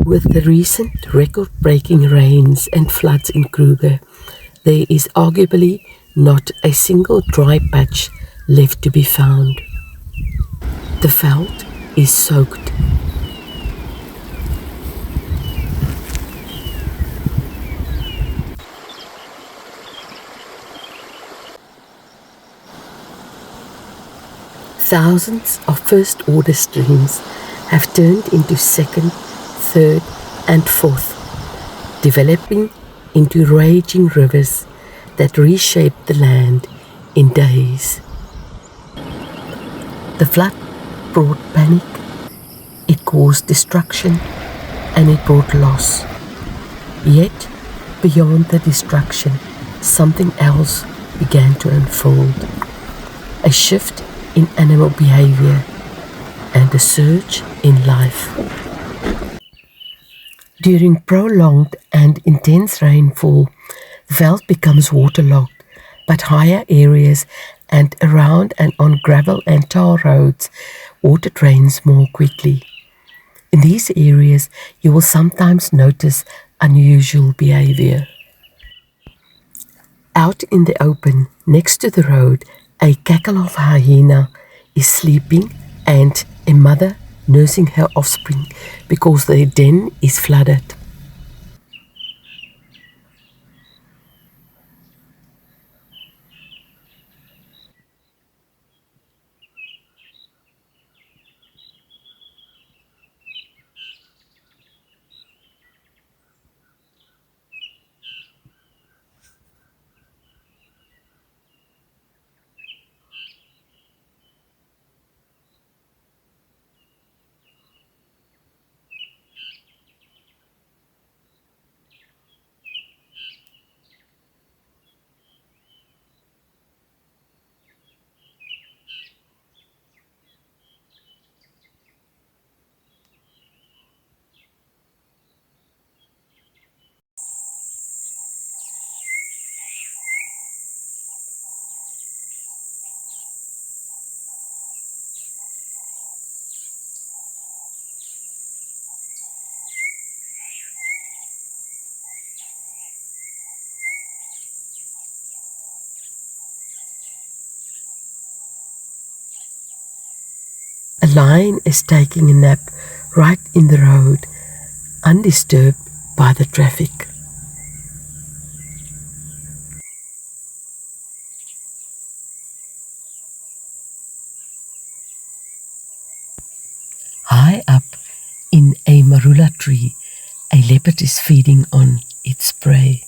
With the recent record-breaking rains and floods in Kruger, there is arguably not a single dry patch left to be found. The veld is soaked. Thousands of first-order streams have turned into second, third, and fourth, developing into raging rivers that reshape the land in days. The flood brought panic, it caused destruction, and it brought loss. Yet, beyond the destruction, something else began to unfold. A shift in animal behavior and a surge in life. During prolonged and intense rainfall, the veld becomes waterlogged, but higher areas and around and on gravel and tar roads, water drains more quickly. In these areas, you will sometimes notice unusual behavior. Out in the open, next to the road, a cackle of hyena is sleeping and a mother nursing her offspring because their den is flooded. A lion is taking a nap right in the road, undisturbed by the traffic. High up in a marula tree, a leopard is feeding on its prey.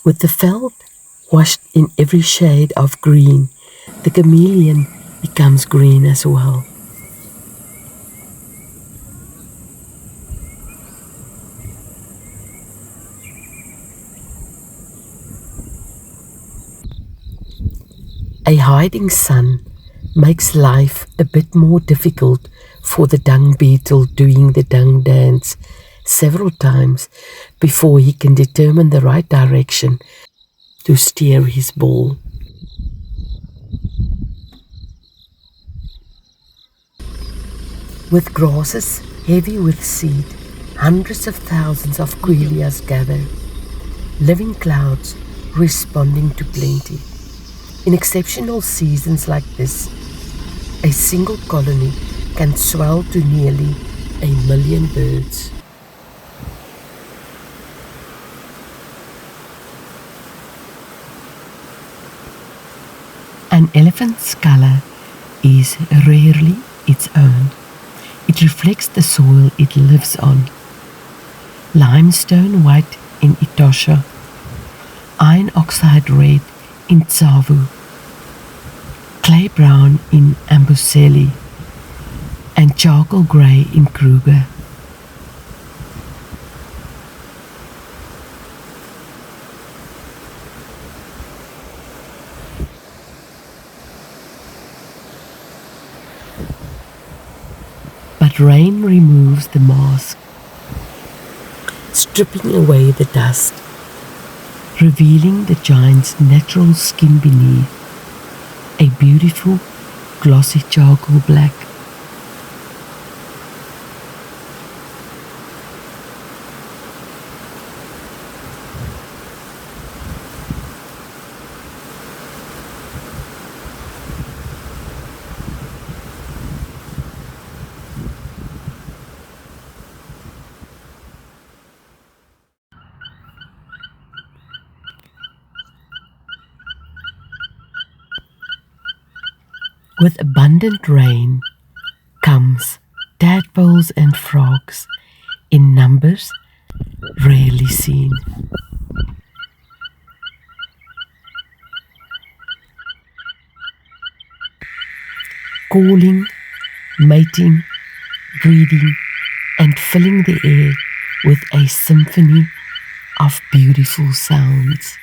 With the veld washed in every shade of green, the chameleon becomes green as well. A hiding sun makes life a bit more difficult for the dung beetle doing the dung dance several times before he can determine the right direction to steer his ball. With grasses heavy with seed, hundreds of thousands of Queleas gather, living clouds responding to plenty. In exceptional seasons like this, a single colony can swell to nearly 1 million birds. An elephant's color is rarely its own. It reflects the soil it lives on. Limestone white in Etosha, iron oxide red in Tsavo, clay brown in Amboseli, and charcoal grey in Kruger. But rain removes the mask, stripping away the dust. revealing the giant's natural skin beneath, a beautiful glossy charcoal black. With abundant rain comes tadpoles and frogs in numbers rarely seen. Calling, mating, breeding, and filling the air with a symphony of beautiful sounds.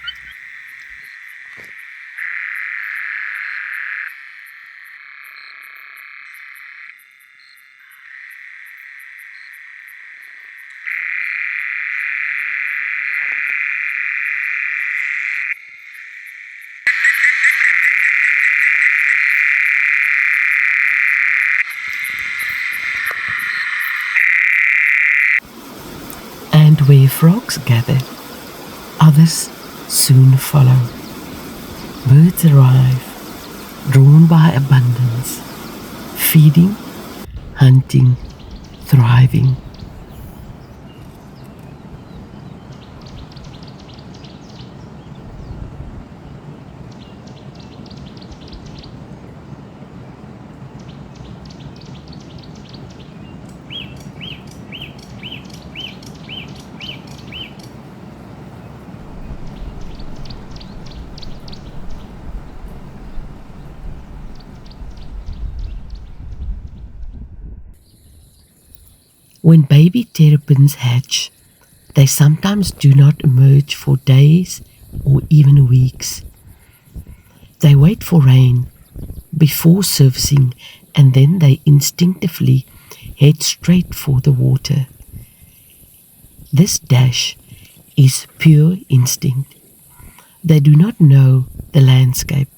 And where frogs gather, others soon follow. Birds arrive, drawn by abundance, feeding, hunting, thriving. When baby terrapins hatch, they sometimes do not emerge for days or even weeks. They wait for rain before surfacing, and then they instinctively head straight for the water. This dash is pure instinct. They do not know the landscape,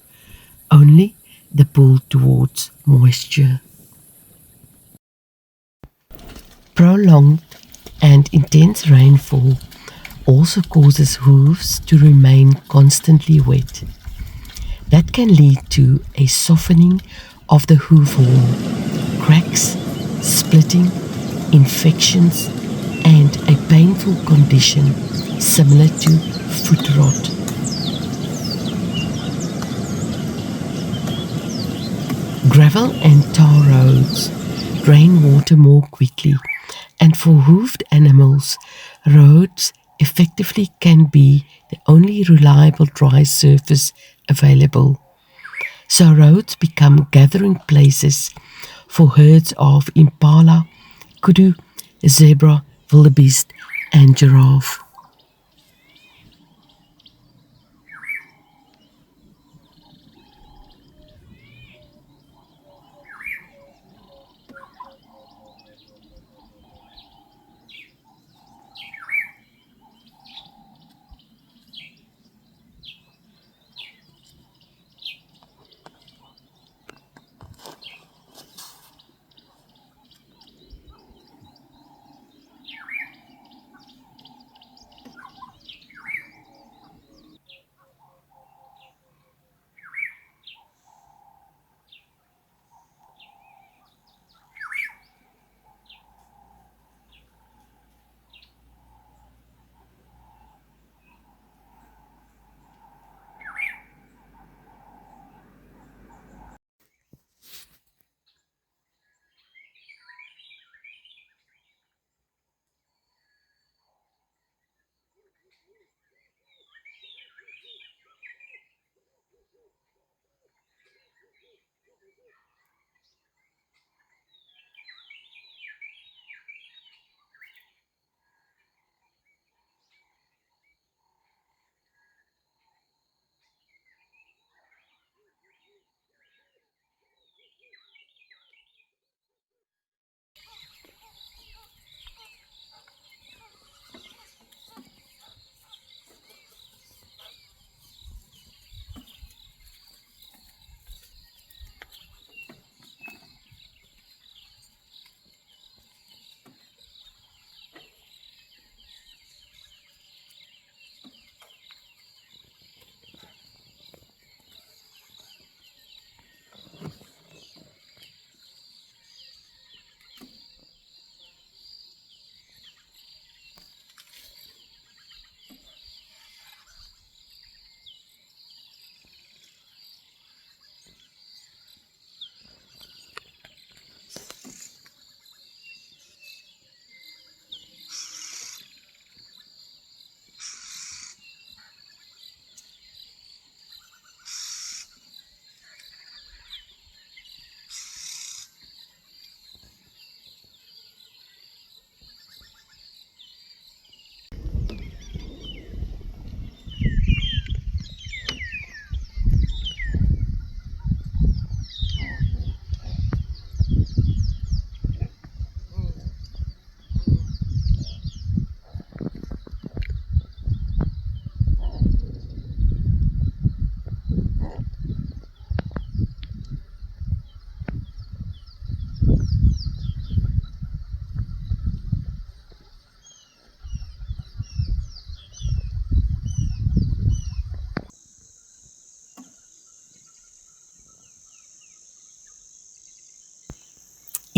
only the pull towards moisture. Prolonged and intense rainfall also causes hooves to remain constantly wet. That can lead to a softening of the hoof wall, cracks, splitting, infections, and a painful condition similar to foot rot. Gravel and tar roads drain water more quickly, and for hoofed animals, roads effectively can be the only reliable dry surface available. So roads become gathering places for herds of impala, kudu, zebra, wildebeest, and giraffe.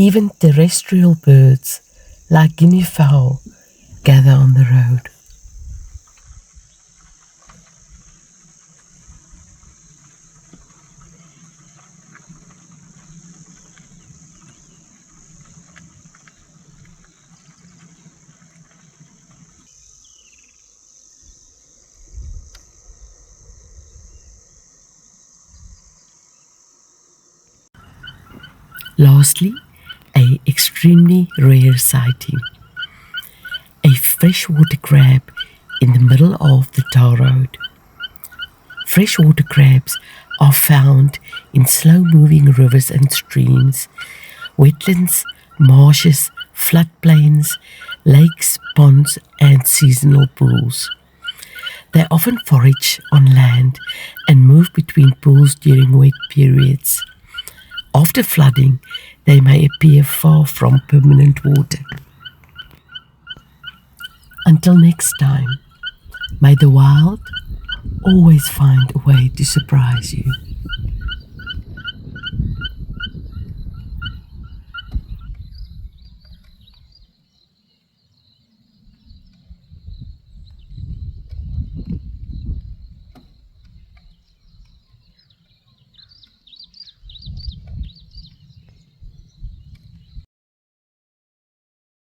Even terrestrial birds like guinea fowl gather on the road. Lastly, a extremely rare sighting. A freshwater crab in the middle of the tar road. Freshwater crabs are found in slow-moving rivers and streams, wetlands, marshes, floodplains, lakes, ponds, and seasonal pools. They often forage on land and move between pools during wet periods. After flooding, they may appear far from permanent water. Until next time, may the wild always find a way to surprise you.